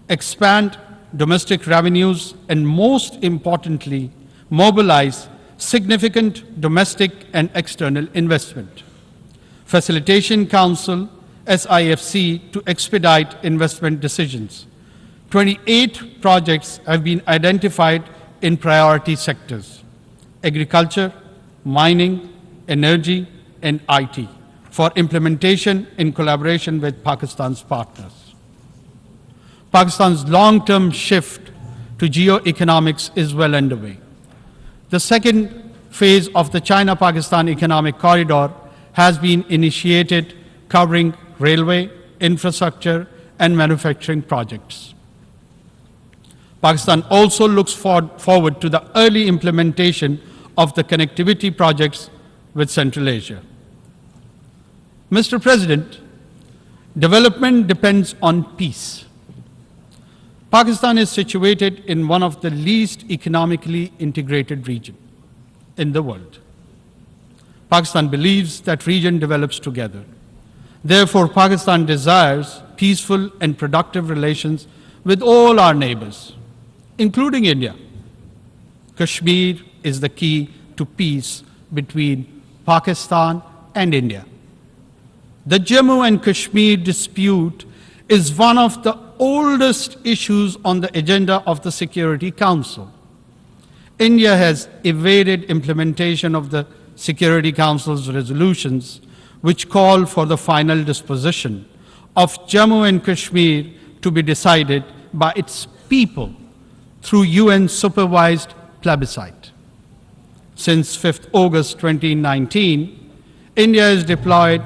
expand domestic revenues, and most importantly, mobilize significant domestic and external investment. Facilitation Council, SIFC, to expedite investment decisions. 28 projects have been identified in priority sectors: agriculture, mining, energy, and IT, for implementation in collaboration with Pakistan's partners. Pakistan's long-term shift to geoeconomics is well underway. The second phase of the China-Pakistan Economic Corridor has been initiated, covering railway, infrastructure, and manufacturing projects. Pakistan also looks forward to the early implementation of the connectivity projects with Central Asia. Mr. President, development depends on peace. Pakistan is situated in one of the least economically integrated regions in the world. Pakistan believes that region develops together. Therefore, Pakistan desires peaceful and productive relations with all our neighbors, including India. Kashmir is the key to peace between Pakistan and India. The Jammu and Kashmir dispute is one of the oldest issues on the agenda of the Security Council. India has evaded implementation of the Security Council's resolutions, which call for the final disposition of Jammu and Kashmir to be decided by its people through UN-supervised plebiscite. Since 5th August 2019, India has deployed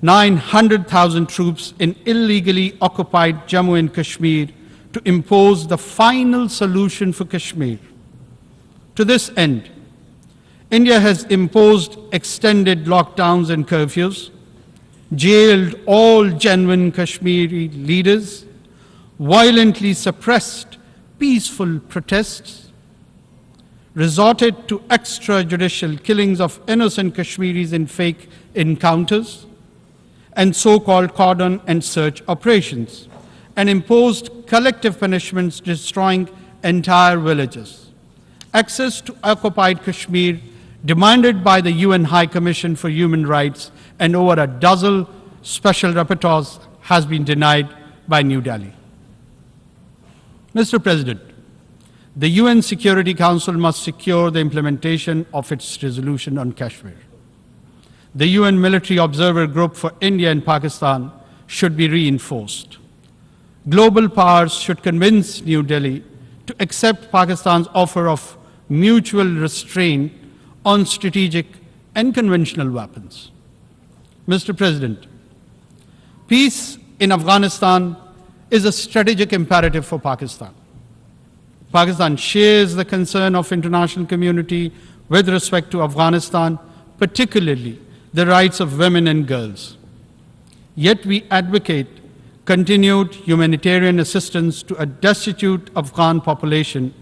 900,000 troops in illegally occupied Jammu and Kashmir to impose the final solution for Kashmir. To this end, India has imposed extended lockdowns and curfews, jailed all genuine Kashmiri leaders, violently suppressed peaceful protests, resorted to extrajudicial killings of innocent Kashmiris in fake encounters, and so-called cordon and search operations, and imposed collective punishments destroying entire villages. Access to occupied Kashmir, demanded by the UN High Commission for Human Rights and over a dozen special rapporteurs, has been denied by New Delhi. Mr. President, the UN Security Council must secure the implementation of its resolution on Kashmir. The UN Military Observer Group for India and Pakistan should be reinforced. Global powers should convince New Delhi to accept Pakistan's offer of mutual restraint on strategic and conventional weapons. Mr. President, peace in Afghanistan is a strategic imperative for Pakistan. Pakistan shares the concern of international community with respect to Afghanistan, particularly the rights of women and girls. Yet we advocate continued humanitarian assistance to a destitute Afghan population,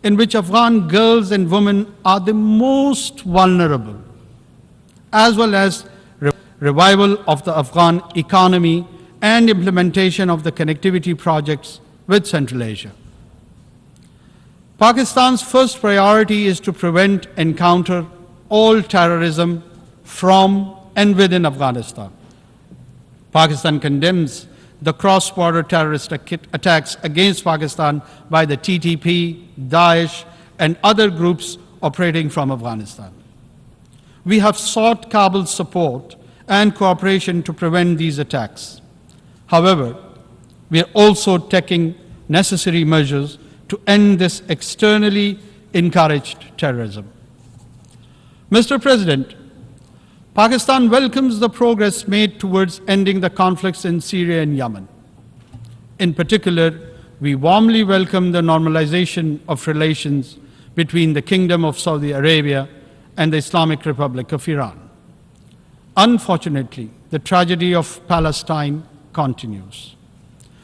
in which Afghan girls and women are the most vulnerable, as well as revival of the Afghan economy and implementation of the connectivity projects with Central Asia. Pakistan's first priority is to prevent and counter all terrorism from and within Afghanistan. Pakistan condemns the cross-border terrorist attacks against Pakistan by the TTP, Daesh, and other groups operating from Afghanistan. We have sought Kabul's support and cooperation to prevent these attacks. However, we are also taking necessary measures to end this externally encouraged terrorism. Mr. President, Pakistan welcomes the progress made towards ending the conflicts in Syria and Yemen. In particular, we warmly welcome the normalization of relations between the Kingdom of Saudi Arabia and the Islamic Republic of Iran. Unfortunately, the tragedy of Palestine continues,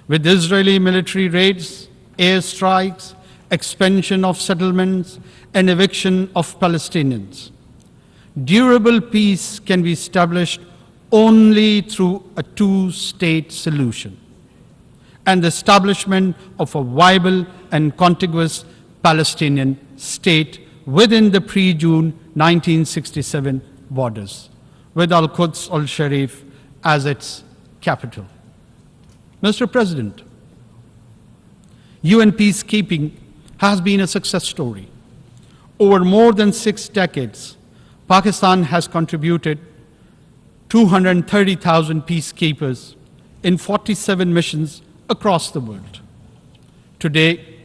with Israeli military raids, airstrikes, expansion of settlements, and eviction of Palestinians. Durable peace can be established only through a two-state solution. and the establishment of a viable and contiguous Palestinian state within the pre-June 1967 borders, with Al-Quds al-Sharif as its capital. Mr. President, UN peacekeeping has been a success story. Over more than 6 decades, Pakistan has contributed 230,000 peacekeepers in 47 missions across the world. Today,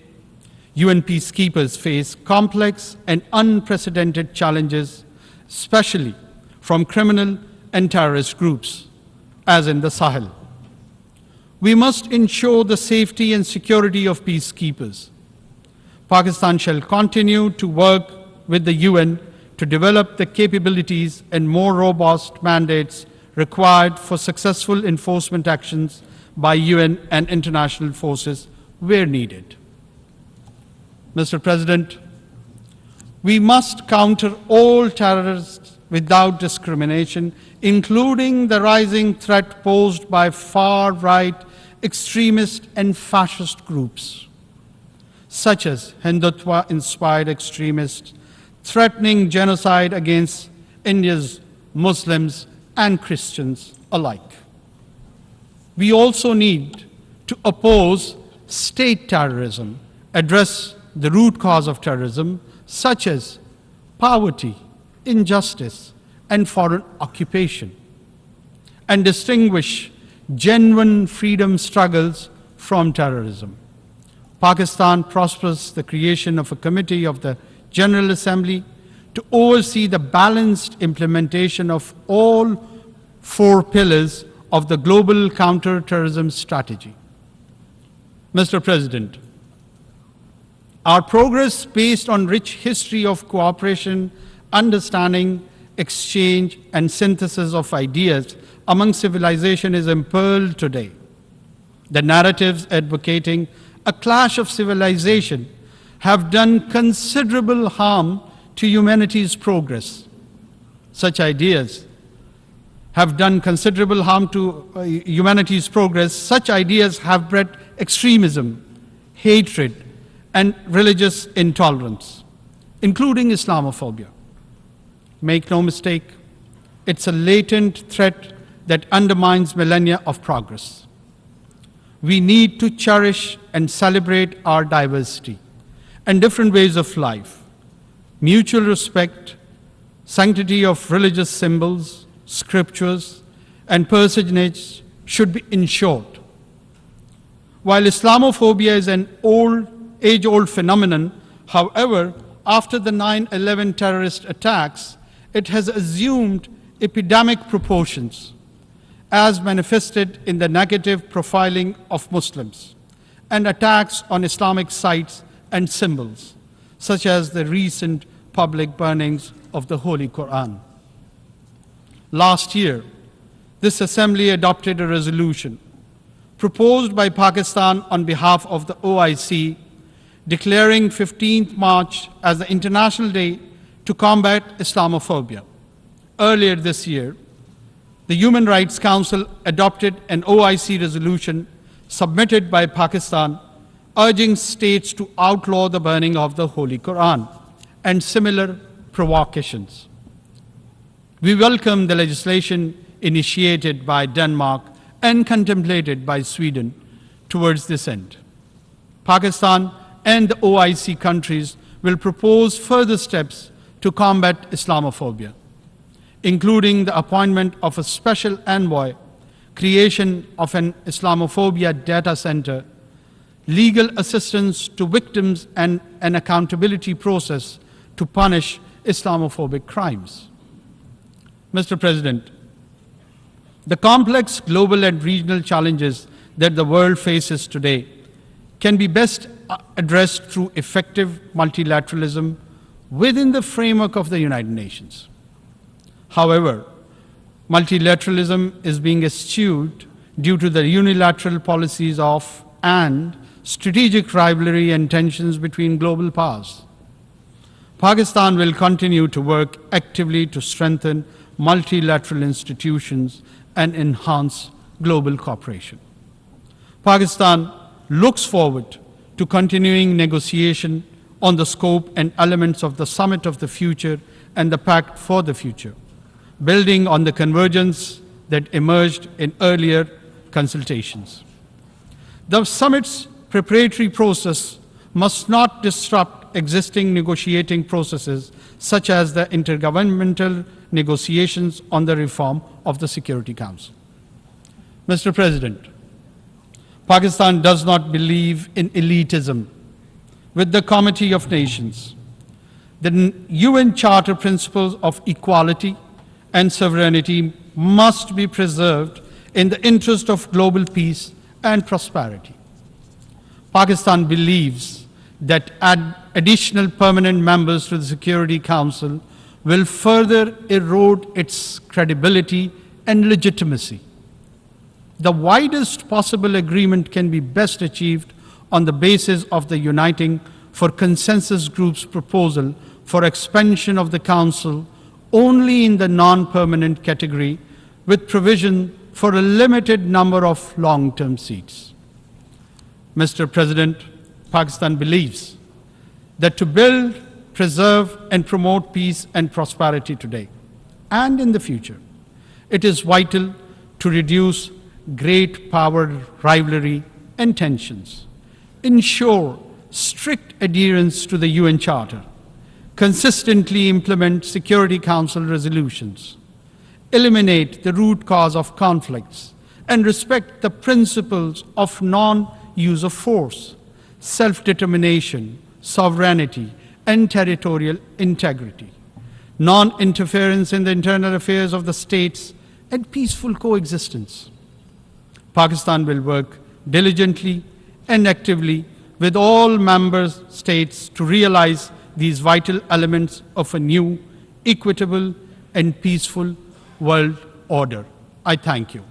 UN peacekeepers face complex and unprecedented challenges, especially from criminal and terrorist groups, as in the Sahel. We must ensure the safety and security of peacekeepers. Pakistan shall continue to work with the UN to develop the capabilities and more robust mandates required for successful enforcement actions by UN and international forces where needed. Mr. President, we must counter all terrorists without discrimination, including the rising threat posed by far-right extremist and fascist groups, such as Hindutva-inspired extremists threatening genocide against India's Muslims and Christians alike. We also need to oppose state terrorism, address the root cause of terrorism, such as poverty, injustice, and foreign occupation, and distinguish genuine freedom struggles from terrorism. Pakistan prospers the creation of a committee of the General Assembly to oversee the balanced implementation of all 4 pillars of the global counter-terrorism strategy. Mr. President, our progress based on rich history of cooperation, understanding, exchange, and synthesis of ideas among civilization is impearled today. The narratives advocating a clash of civilization have done considerable harm to humanity's progress. Such ideas have done considerable harm to humanity's progress. Such ideas have bred extremism, hatred, and religious intolerance, including Islamophobia. Make no mistake, it's a latent threat that undermines millennia of progress. We need to cherish and celebrate our diversity and different ways of life. Mutual respect, sanctity of religious symbols, scriptures, and personage should be ensured. While Islamophobia is an age-old phenomenon, however, after the 9/11 terrorist attacks, it has assumed epidemic proportions, as manifested in the negative profiling of Muslims and attacks on Islamic sites and symbols, such as the recent public burnings of the Holy Quran. Last year, this Assembly adopted a resolution proposed by Pakistan on behalf of the OIC, declaring 15th March as the International Day to combat Islamophobia. Earlier this year, the Human Rights Council adopted an OIC resolution submitted by Pakistan urging states to outlaw the burning of the Holy Quran and similar provocations. We welcome the legislation initiated by Denmark and contemplated by Sweden towards this end. Pakistan and the OIC countries will propose further steps to combat Islamophobia, including the appointment of a special envoy, creation of an Islamophobia data center, legal assistance to victims, and an accountability process to punish Islamophobic crimes. Mr. President, the complex global and regional challenges that the world faces today can be best addressed through effective multilateralism within the framework of the United Nations. However, multilateralism is being eschewed due to the unilateral policies of and strategic rivalry and tensions between global powers. Pakistan will continue to work actively to strengthen multilateral institutions and enhance global cooperation. Pakistan looks forward to continuing negotiation on the scope and elements of the Summit of the Future and the Pact for the Future, building on the convergence that emerged in earlier consultations. The summit's preparatory process must not disrupt existing negotiating processes such as the intergovernmental negotiations on the reform of the Security Council. Mr. President, Pakistan does not believe in elitism. With the Committee of Nations, the UN Charter principles of equality and sovereignty must be preserved in the interest of global peace and prosperity. Pakistan believes that additional permanent members to the Security Council will further erode its credibility and legitimacy. The widest possible agreement can be best achieved on the basis of the Uniting for Consensus Group's proposal for expansion of the Council only in the non-permanent category, with provision for a limited number of long-term seats. Mr. President, Pakistan believes that to build, preserve, and promote peace and prosperity today and in the future, it is vital to reduce great power rivalry and tensions, ensure strict adherence to the UN Charter, consistently implement Security Council resolutions, eliminate the root cause of conflicts, and respect the principles of non-use of force, self-determination, sovereignty, and territorial integrity, non-interference in the internal affairs of the states, and peaceful coexistence. Pakistan will work diligently and actively with all member states to realize these vital elements of a new, equitable, and peaceful world order. I thank you.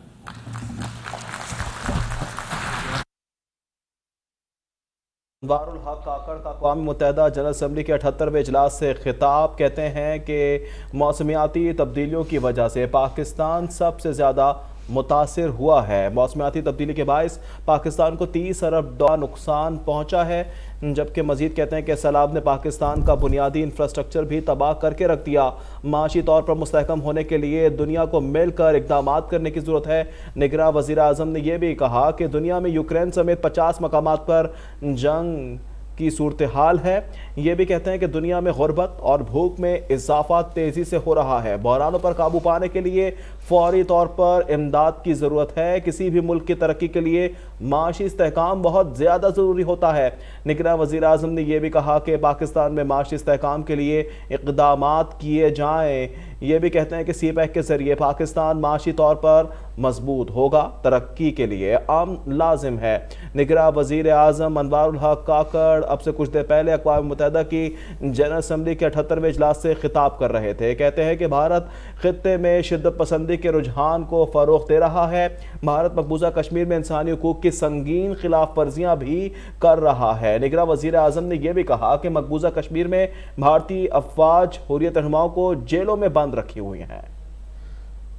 انوار الحق کاکڑ کا اقوام متحدہ general assembly کے 78ویں اجلاس سے خطاب. کہتے ہیں کہ موسمیاتی تبدیلیوں کی وجہ سے پاکستان سب سے زیادہ متاثر ہوا ہے. موسمیاتی تبدیلی کے باعث پاکستان کو 30 ارب ڈالر نقصان پہنچا ہے, جبکہ مزید کہتے ہیں کہ سیلاب نے پاکستان کا بنیادی انفراسٹرکچر بھی تباہ کر کے رکھ دیا. معاشی طور پر مستحکم ہونے کے لیے دنیا کو مل کر اقدامات کرنے کی ضرورت ہے. نگراں وزیر اعظم نے یہ بھی کہا کہ دنیا میں یوکرین سمیت 50 مقامات پر جنگ کی صورتحال ہے. یہ بھی کہتے ہیں کہ دنیا میں غربت اور بھوک میں اضافہ تیزی سے ہو رہا ہے. بحرانوں پر قابو پانے کے لیے فوری طور پر امداد کی ضرورت ہے. کسی بھی ملک کی ترقی کے لیے معاشی استحکام بہت زیادہ ضروری ہوتا ہے. نگراں وزیر اعظم نے یہ بھی کہا کہ پاکستان میں معاشی استحکام کے لیے اقدامات کیے جائیں. یہ بھی کہتے ہیں کہ سی پیک کے ذریعے پاکستان معاشی طور پر مضبوط ہوگا. ترقی کے لیے عام لازم ہے. نگراں وزیر اعظم انوار الحق کاکڑ اب سے کچھ دیر پہلے اقوام متحدہ کی جنرل اسمبلی کے 78ویں اجلاس سے خطاب کر رہے تھے. کہتے ہیں کہ بھارت خطے میں شدت پسندی کے رجحان کو فروغ دے رہا ہے. بھارت مقبوضہ کشمیر میں انسانی حقوق کی سنگین خلاف ورزیاں بھی کر رہا ہے. نگراں وزیر اعظم نے یہ بھی کہا کہ مقبوضہ کشمیر میں بھارتی افواج حریت رہنماؤں کو جیلوں میں بند رکھی ہوئی ہیں.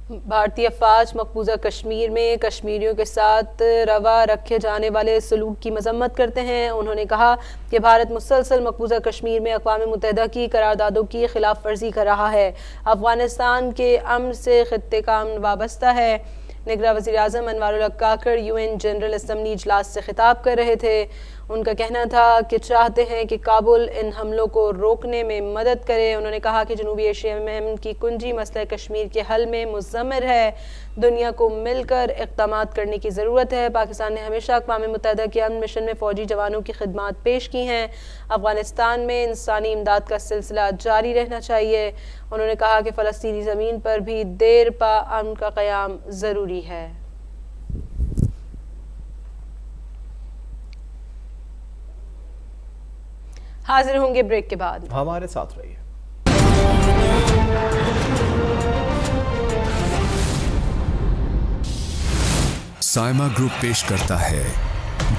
بھارتی افواج مقبوضہ کشمیر میں کشمیریوں کے ساتھ روا رکھے جانے والے سلوک کی مذمت کرتے ہیں. انہوں نے کہا کہ بھارت مسلسل مقبوضہ کشمیر میں اقوام متحدہ کی قراردادوں کی خلاف ورزی کر رہا ہے. افغانستان کے امن سے خطے کا امن وابستہ ہے. نگراں وزیر اعظم انوار الحق کاکڑ UN جنرل اسمبلی اجلاس سے خطاب کر رہے تھے. ان کا کہنا تھا کہ چاہتے ہیں کہ کابل ان حملوں کو روکنے میں مدد کرے. انہوں نے کہا کہ جنوبی ایشیا میں امن کی کنجی مسئلہ کشمیر کے حل میں مضمر ہے. دنیا کو مل کر اقدامات کرنے کی ضرورت ہے. پاکستان نے ہمیشہ اقوام متحدہ کے امن مشن میں فوجی جوانوں کی خدمات پیش کی ہیں. افغانستان میں انسانی امداد کا سلسلہ جاری رہنا چاہیے. انہوں نے کہا کہ فلسطینی زمین پر بھی دیر پا امن کا قیام ضروری ہے. حاضر ہوں گے بریک کے بعد. ہمارے ساتھ رہیے. سائما گروپ پیش کرتا ہے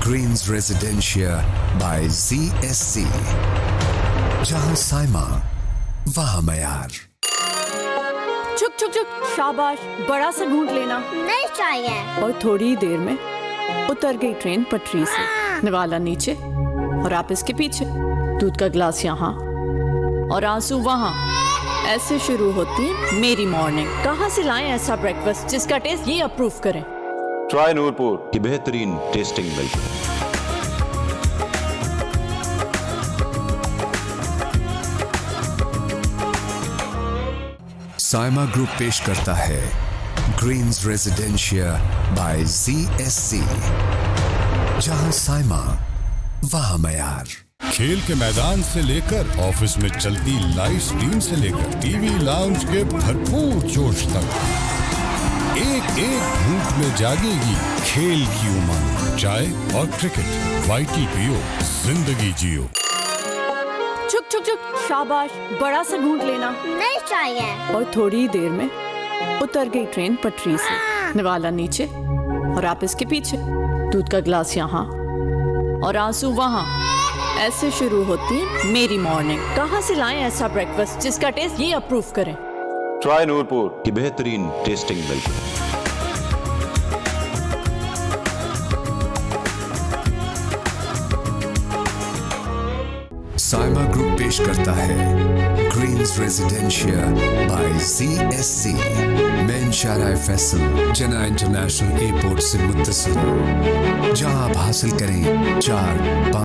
گرینز ریزیڈینشیا بائی ZSC. جہاں سائما وہاں معیار. چک چک چک، شاباش. بڑا سا گھونٹ لینا نہیں چاہیے. اور تھوڑی دیر میں उतर गई ट्रेन पटरी से, निवाला नीचे और आप इसके पीछे, दूध का गिलास यहाँ और आंसू वहाँ। ऐसे शुरू होती है मेरी मॉर्निंग। कहाँ से लाएं ऐसा ब्रेकफास्ट जिसका टेस्ट ये अप्रूव करें? ट्राई नूरपुर की बेहतरीन टेस्टिंग मिल्क। साइमा ग्रुप पेश करता है ग्रीन्स रेजिडेंशिया बाय CSC, जहां साइमा वहां मयार। खेल के मैदान से लेकर ऑफिस में चलती लाइव स्ट्रीम से लेकर टीवी लाउंज के भरपूर जोश तक, एक एक घूंट में जागेगी खेल की उमंग। चाय और क्रिकेट वाइटल पियो, जिंदगी जियो। चुक चुक चुक, शाबाश, बड़ा सा घूंट लेना। नहीं चाहिए। और थोड़ी देर में उतर गई ट्रेन पटरी से, निवाला नीचे और आप इसके पीछे, दूध का गिलास यहाँ और आंसू वहाँ। ऐसे शुरू होती है मेरी मॉर्निंग। कहाँ से लाएं ऐसा ब्रेकफास्ट जिसका टेस्ट ये अप्रूव करें? ट्राई नूरपुर की बेहतरीन टेस्टिंग मिल्क। साइमा ग्रुप पेश करता है Greens Residencia by CSC, main Shahrae Faisal, Jinnah international airport से मुत्तसिल, जहां आप हासिल करें 4-5